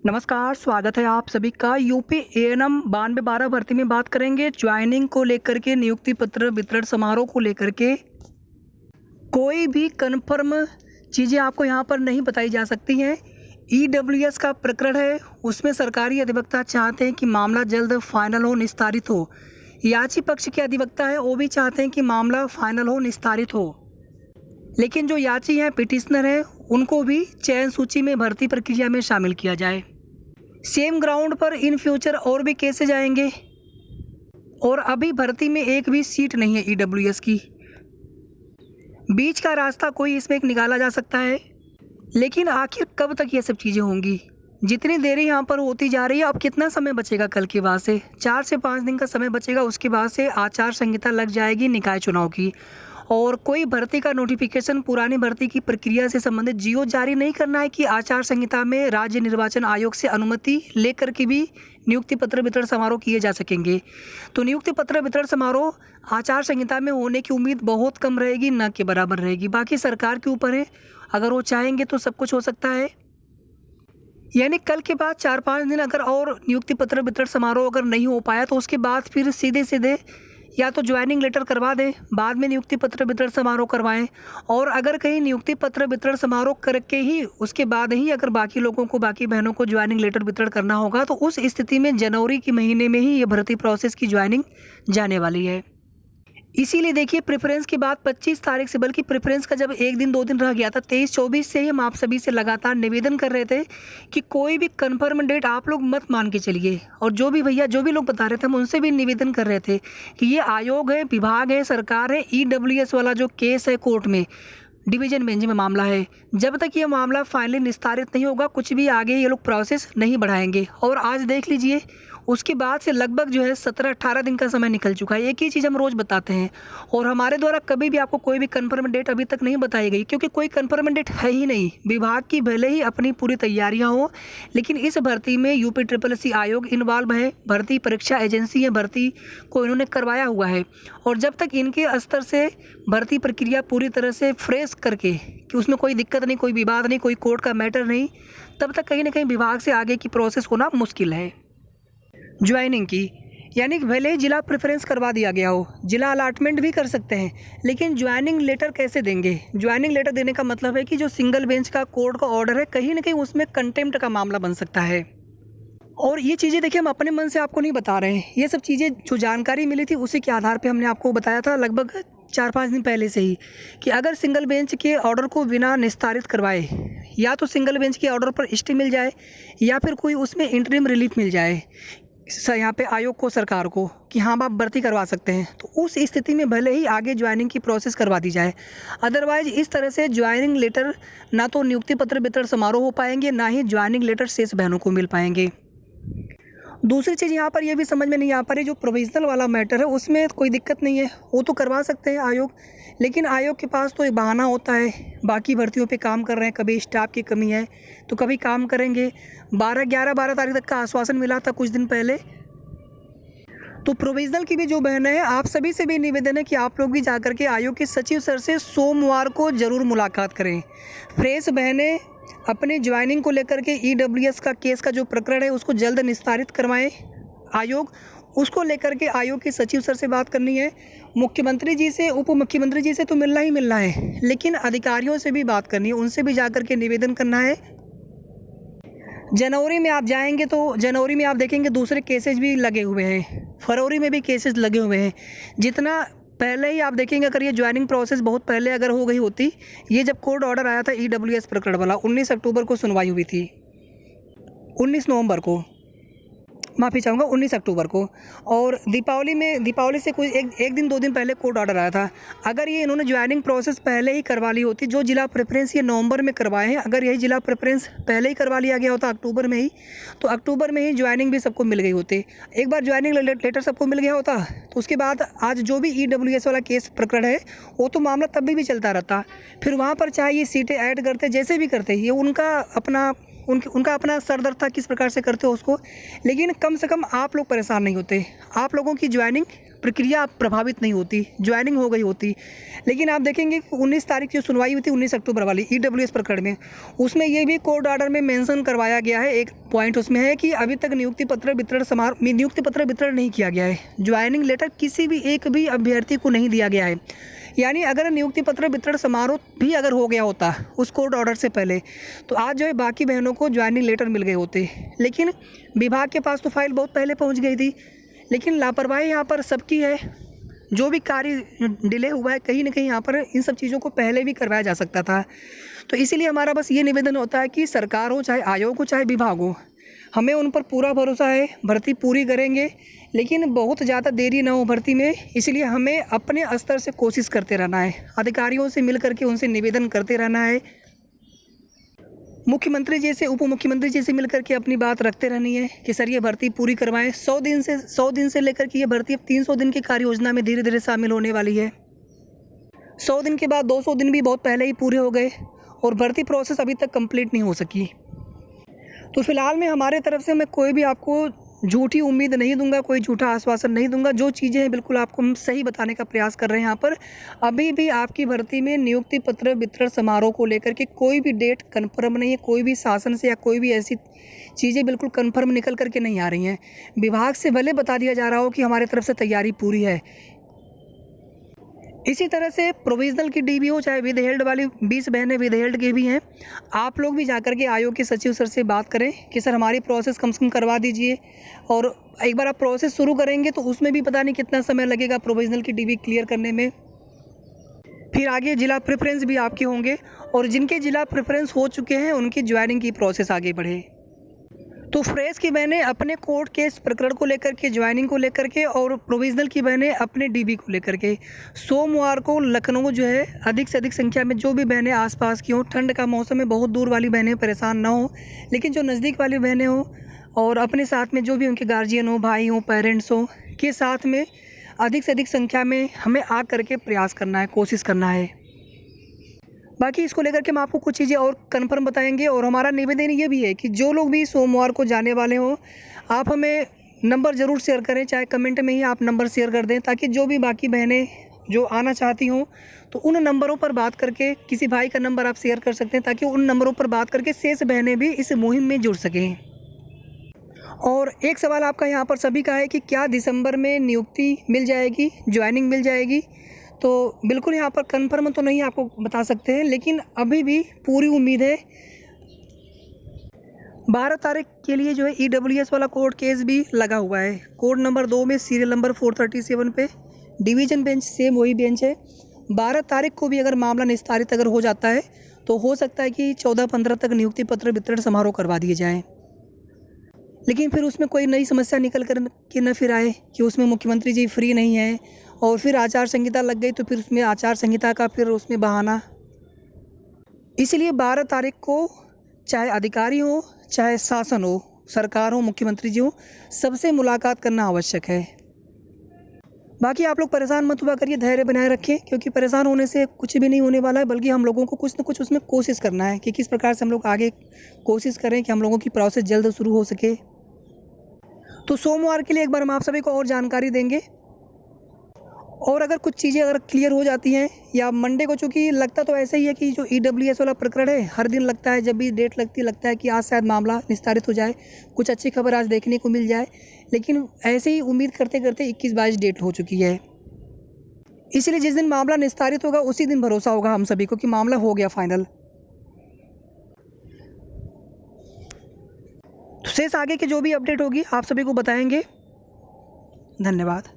नमस्कार, स्वागत है आप सभी का। यूपी एएनएम 9212 भर्ती में बात करेंगे ज्वाइनिंग को लेकर के, नियुक्ति पत्र वितरण समारोह को लेकर के। कोई भी कन्फर्म चीज़ें आपको यहाँ पर नहीं बताई जा सकती हैं। ईडब्ल्यूएस का प्रकरण है, उसमें सरकारी अधिवक्ता चाहते हैं कि मामला जल्द फाइनल हो, निस्तारित हो। याची पक्ष के अधिवक्ता है, वो भी चाहते हैं कि मामला फाइनल हो, निस्तारित हो। लेकिन जो याची हैं, पिटिशनर हैं, उनको भी चयन सूची में भर्ती प्रक्रिया में शामिल किया जाए। सेम ग्राउंड पर इन फ्यूचर और भी केसेज आएंगे और अभी भर्ती में एक भी सीट नहीं है ईडब्ल्यूएस की। बीच का रास्ता कोई इसमें एक निकाला जा सकता है, लेकिन आखिर कब तक ये सब चीज़ें होंगी? जितनी देरी यहाँ पर होती जा रही है, अब कितना समय बचेगा? कल के बाद से 4 से 5 दिन का समय बचेगा। उसके बाद से आचार संहिता लग जाएगी निकाय चुनाव की, और कोई भर्ती का नोटिफिकेशन पुरानी भर्ती की प्रक्रिया से संबंधित जीओ जारी नहीं करना है कि आचार संहिता में राज्य निर्वाचन आयोग से अनुमति लेकर के भी नियुक्ति पत्र वितरण समारोह किए जा सकेंगे। तो नियुक्ति पत्र वितरण समारोह आचार संहिता में होने की उम्मीद बहुत कम रहेगी, न के बराबर रहेगी। बाकी सरकार के ऊपर है, अगर वो चाहेंगे तो सब कुछ हो सकता है। यानी कल के बाद 4-5 दिन अगर और नियुक्ति पत्र वितरण समारोह अगर नहीं हो पाया, तो उसके बाद फिर सीधे सीधे या तो ज्वाइनिंग लेटर करवा दें, बाद में नियुक्ति पत्र वितरण समारोह करवाएं। और अगर कहीं नियुक्ति पत्र वितरण समारोह करके ही उसके बाद ही अगर बाकी लोगों को, बाकी बहनों को ज्वाइनिंग लेटर वितरण करना होगा, तो उस स्थिति में जनवरी के महीने में ही ये भर्ती प्रोसेस की ज्वाइनिंग जाने वाली है। इसीलिए देखिए, प्रेफरेंस की बात 25 तारीख से, बल्कि प्रेफरेंस का जब 1 दिन 2 दिन रह गया था, 23-24 से ही हम आप सभी से लगातार निवेदन कर रहे थे कि कोई भी कंफर्म डेट आप लोग मत मान के चलिए। और जो भी भैया, जो भी लोग बता रहे थे, हम उनसे भी निवेदन कर रहे थे कि ये आयोग है, विभाग है, सरकार है, ईडब्ल्यूएस वाला जो केस है कोर्ट में, डिवीजन बेंच में मामला है, जब तक ये मामला फाइनली निस्तारित नहीं होगा, कुछ भी आगे ये लोग प्रोसेस नहीं बढ़ाएंगे। और आज देख लीजिए, उसके बाद से लगभग जो है 17-18 दिन का समय निकल चुका है। एक ही चीज़ हम रोज़ बताते हैं, और हमारे द्वारा कभी भी आपको कोई भी कन्फर्म डेट अभी तक नहीं बताई गई, क्योंकि कोई कन्फर्म डेट है ही नहीं। विभाग की भले ही अपनी पूरी तैयारियां हों, लेकिन इस भर्ती में यूपी SSS आयोग इन्वॉल्व है, भर्ती परीक्षा एजेंसी है, भर्ती को इन्होंने करवाया हुआ है। और जब तक इनके स्तर से भर्ती प्रक्रिया पूरी तरह से फ्रेश करके, कि उसमें कोई दिक्कत नहीं, कोई विवाद नहीं, कोई कोर्ट का मैटर नहीं, तब तक कहीं ना कहीं विभाग से आगे की प्रोसेस होना मुश्किल है ज्वाइनिंग की। यानी कि भले ही जिला प्रेफरेंस करवा दिया गया हो, जिला अलाटमेंट भी कर सकते हैं, लेकिन ज्वाइनिंग लेटर कैसे देंगे? ज्वाइनिंग लेटर देने का मतलब है कि जो सिंगल बेंच का कोर्ट का ऑर्डर है, कहीं ना कहीं उसमें कंटेम्प्ट का मामला बन सकता है। और ये चीज़ें देखिए, हम अपने मन से आपको नहीं बता रहे हैं, ये सब चीज़ें जो जानकारी मिली थी उसी के आधार पे हमने आपको बताया था लगभग 4-5 दिन पहले से ही, कि अगर सिंगल बेंच के ऑर्डर को बिना निस्तारित करवाए, या तो सिंगल बेंच के ऑर्डर पर स्टे मिल जाए, या फिर कोई उसमें इंटरिम रिलीफ मिल जाए यहाँ पे आयोग को, सरकार को, कि हाँ आप भर्ती करवा सकते हैं, तो उस स्थिति में भले ही आगे ज्वाइनिंग की प्रोसेस करवा दी जाए। अदरवाइज इस तरह से ज्वाइनिंग लेटर ना तो नियुक्ति पत्र वितरण समारोह हो पाएंगे, ना ही ज्वाइनिंग लेटर शेष बहनों को मिल पाएंगे। दूसरी चीज़ यहाँ पर यह भी समझ में नहीं आ पा रही, जो प्रोविजनल वाला मैटर है उसमें कोई दिक्कत नहीं है, वो तो करवा सकते हैं आयोग, लेकिन आयोग के पास तो एक बहाना होता है, बाकी भर्तियों पे काम कर रहे हैं, कभी स्टाफ की कमी है तो कभी काम करेंगे। 12 तारीख तक का आश्वासन मिला था कुछ दिन पहले। तो प्रोविजनल की भी जो बहनें हैं, आप सभी से भी निवेदन है कि आप लोग भी जाकर के आयोग के सचिव सर से सोमवार को ज़रूर मुलाकात करें। फ्रेश बहनें अपने ज्वाइनिंग को लेकर के ईडब्ल्यूएस का केस का जो प्रकरण है उसको जल्द निस्तारित करवाएं आयोग, उसको लेकर के आयोग के सचिव सर से बात करनी है। मुख्यमंत्री जी से, उप मुख्यमंत्री जी से तो मिलना ही मिलना है, लेकिन अधिकारियों से भी बात करनी है, उनसे भी जाकर के निवेदन करना है। जनवरी में आप जाएंगे तो जनवरी में आप देखेंगे दूसरे केसेज भी लगे हुए हैं, फरवरी में भी केसेस लगे हुए हैं। जितना पहले ही आप देखेंगे, अगर ये ज्वाइनिंग प्रोसेस बहुत पहले अगर हो गई होती, ये जब कोर्ट ऑर्डर आया था ईडब्ल्यूएस प्रकरण वाला, 19 अक्टूबर को सुनवाई हुई थी, 19 नवंबर को, माफ़ी चाहूँगा 19 अक्टूबर को, और दीपावली से कोई एक दिन 2 दिन पहले कोर्ट ऑर्डर आया था। अगर ये इन्होंने ज्वाइनिंग प्रोसेस पहले ही करवा ली होती, जो जिला प्रेफरेंस ये नवंबर में करवाए हैं, अगर यही जिला प्रेफरेंस पहले ही करवा लिया गया होता अक्टूबर में ही, तो अक्टूबर में ही ज्वाइनिंग भी सबको मिल गई होती। एक बार ज्वाइनिंग लेटर सबको मिल गया होता, तो उसके बाद आज जो भी ईडब्ल्यूएस वाला केस प्रकरण है, वो तो मामला तब भी चलता रहता। फिर वहाँ पर चाहे ये सीटें ऐड करते, जैसे भी करते, ये उनका अपना सरदर्द था, किस प्रकार से करते हो उसको, लेकिन कम से कम आप लोग परेशान नहीं होते। आप लोगों की ज्वाइनिंग प्रक्रिया प्रभावित नहीं होती, ज्वाइनिंग हो गई होती। लेकिन आप देखेंगे कि 19 तारीख जो सुनवाई हुई थी 19 अक्टूबर वाली EWS प्रकरण में, उसमें ये भी कोर्ट ऑर्डर में मेंशन करवाया गया है, एक पॉइंट उसमें है कि अभी तक नियुक्ति पत्र वितरण नहीं किया गया है। ज्वाइनिंग लेटर किसी भी एक भी अभ्यर्थी को नहीं दिया गया है। यानी अगर नियुक्ति पत्र वितरण समारोह भी अगर हो गया होता उस कोर्ट ऑर्डर से पहले, तो आज जो है बाकी बहनों को ज्वाइनिंग लेटर मिल गए होते। लेकिन विभाग के पास तो फाइल बहुत पहले पहुंच गई थी। लेकिन लापरवाही यहाँ पर सबकी है। जो भी कार्य डिले हुआ है, कहीं ना कहीं यहाँ पर इन सब चीज़ों को पहले भी करवाया जा सकता था। तो इसीलिए हमारा बस ये निवेदन होता है कि सरकार हो, चाहे आयोग हो, चाहे विभाग हो, हमें उन पर पूरा भरोसा है, भर्ती पूरी करेंगे। लेकिन बहुत ज़्यादा देरी ना हो भर्ती में, इसलिए हमें अपने स्तर से कोशिश करते रहना है, अधिकारियों से मिल करके उनसे निवेदन करते रहना है, मुख्यमंत्री जी से, उप मुख्यमंत्री जी से मिल करके अपनी बात रखते रहनी है कि सर ये भर्ती पूरी करवाएं। 100 दिन से लेकर के ये भर्ती अब 300 दिन की कार्य योजना में धीरे धीरे शामिल होने वाली है। 100 दिन के बाद 200 दिन भी बहुत पहले ही पूरे हो गए और भर्ती प्रोसेस अभी तक कंप्लीट नहीं हो सकी। तो फिलहाल में हमारे तरफ से मैं कोई भी आपको झूठी उम्मीद नहीं दूंगा, कोई झूठा आश्वासन नहीं दूंगा। जो चीज़ें हैं बिल्कुल आपको हम सही बताने का प्रयास कर रहे हैं। यहाँ पर अभी भी आपकी भर्ती में नियुक्ति पत्र वितरण समारोह को लेकर के कोई भी डेट कन्फर्म नहीं है। कोई भी शासन से या कोई भी ऐसी चीज़ें बिल्कुल कन्फर्म निकल करके नहीं आ रही हैं। विभाग से भले बता दिया जा रहा हो कि हमारे तरफ से तैयारी पूरी है। इसी तरह से प्रोविजनल की DB हो, चाहे विद हेल्ड वाली 20 बहनें विद हेल्ड के भी हैं, आप लोग भी जाकर के आयोग के सचिव सर से बात करें कि सर हमारी प्रोसेस कम से कम करवा दीजिए। और एक बार आप प्रोसेस शुरू करेंगे तो उसमें भी पता नहीं कितना समय लगेगा प्रोविजनल की DB क्लियर करने में। फिर आगे जिला प्रेफरेंस भी आपके होंगे और जिनके जिला प्रेफरेंस हो चुके हैं उनकी ज्वाइनिंग की प्रोसेस आगे बढ़े। तो फ्रेश की बहनें अपने कोर्ट केस प्रकरण को लेकर के, ज्वाइनिंग को लेकर के, और प्रोविजनल की बहनें अपने DB को लेकर के सोमवार को लखनऊ जो है अधिक से अधिक संख्या में जो भी बहनें आसपास की हों, ठंड का मौसम है, बहुत दूर वाली बहनें परेशान ना हो, लेकिन जो नज़दीक वाली बहनें हों और अपने साथ में जो भी उनके गार्जियन हो, भाई हो, पेरेंट्स हो, के साथ में अधिक से अधिक संख्या में हमें आ करके प्रयास करना है, कोशिश करना है। बाकी इसको लेकर के हम आपको कुछ चीज़ें और कन्फर्म बताएंगे। और हमारा निवेदन ये भी है कि जो लोग भी सोमवार को जाने वाले हों, आप हमें नंबर ज़रूर शेयर करें, चाहे कमेंट में ही आप नंबर शेयर कर दें, ताकि जो भी बाकी बहनें जो आना चाहती हों तो उन नंबरों पर बात करके, किसी भाई का नंबर आप शेयर कर सकते हैं ताकि उन नंबरों पर बात करके शेष बहनें भी इस मुहिम में जुड़ सकें। और एक सवाल आपका यहाँ पर सभी का है कि क्या दिसंबर में नियुक्ति मिल जाएगी, ज्वाइनिंग मिल जाएगी? तो बिल्कुल यहाँ पर कंफर्म तो नहीं आपको बता सकते हैं, लेकिन अभी भी पूरी उम्मीद है। 12 तारीख के लिए जो है EWS वाला कोर्ट केस भी लगा हुआ है। कोर्ट नंबर 2 में सीरियल नंबर 437 पे डिवीज़न बेंच, सेम वही बेंच है। 12 तारीख को भी अगर मामला निस्तारित अगर हो जाता है तो हो सकता है कि 14-15 तक नियुक्ति पत्र वितरण समारोह करवा दिए जाएँ। लेकिन फिर उसमें कोई नई समस्या निकल कर के न फिर आए कि उसमें मुख्यमंत्री जी फ्री नहीं है और फिर आचार संहिता लग गई तो फिर उसमें आचार संहिता का फिर उसमें बहाना। इसलिए 12 तारीख को चाहे अधिकारी हो, चाहे शासन हो, सरकार हो, मुख्यमंत्री जी हो, सबसे मुलाकात करना आवश्यक है। बाकी आप लोग परेशान मत हुआ करिए, धैर्य बनाए रखें, क्योंकि परेशान होने से कुछ भी नहीं होने वाला है, बल्कि हम लोगों को कुछ न कुछ उसमें कोशिश करना है कि किस प्रकार से हम लोग आगे कोशिश करें कि हम लोगों की प्रोसेस जल्द शुरू हो सके। तो सोमवार के लिए एक बार हम आप सभी को और जानकारी देंगे। और अगर कुछ चीज़ें अगर क्लियर हो जाती हैं या मंडे को, चूँकि लगता तो ऐसा ही है कि जो EWS वाला प्रकरण है हर दिन लगता है, जब भी डेट लगता है कि आज शायद मामला निस्तारित हो जाए, कुछ अच्छी खबर आज देखने को मिल जाए, लेकिन ऐसे ही उम्मीद करते करते 21-22 डेट हो चुकी है। इसलिए जिस दिन मामला निस्तारित होगा उसी दिन भरोसा होगा हम सभी को कि मामला हो गया फाइनल। तो शेष आगे की जो भी अपडेट होगी आप सभी को बताएंगे। धन्यवाद।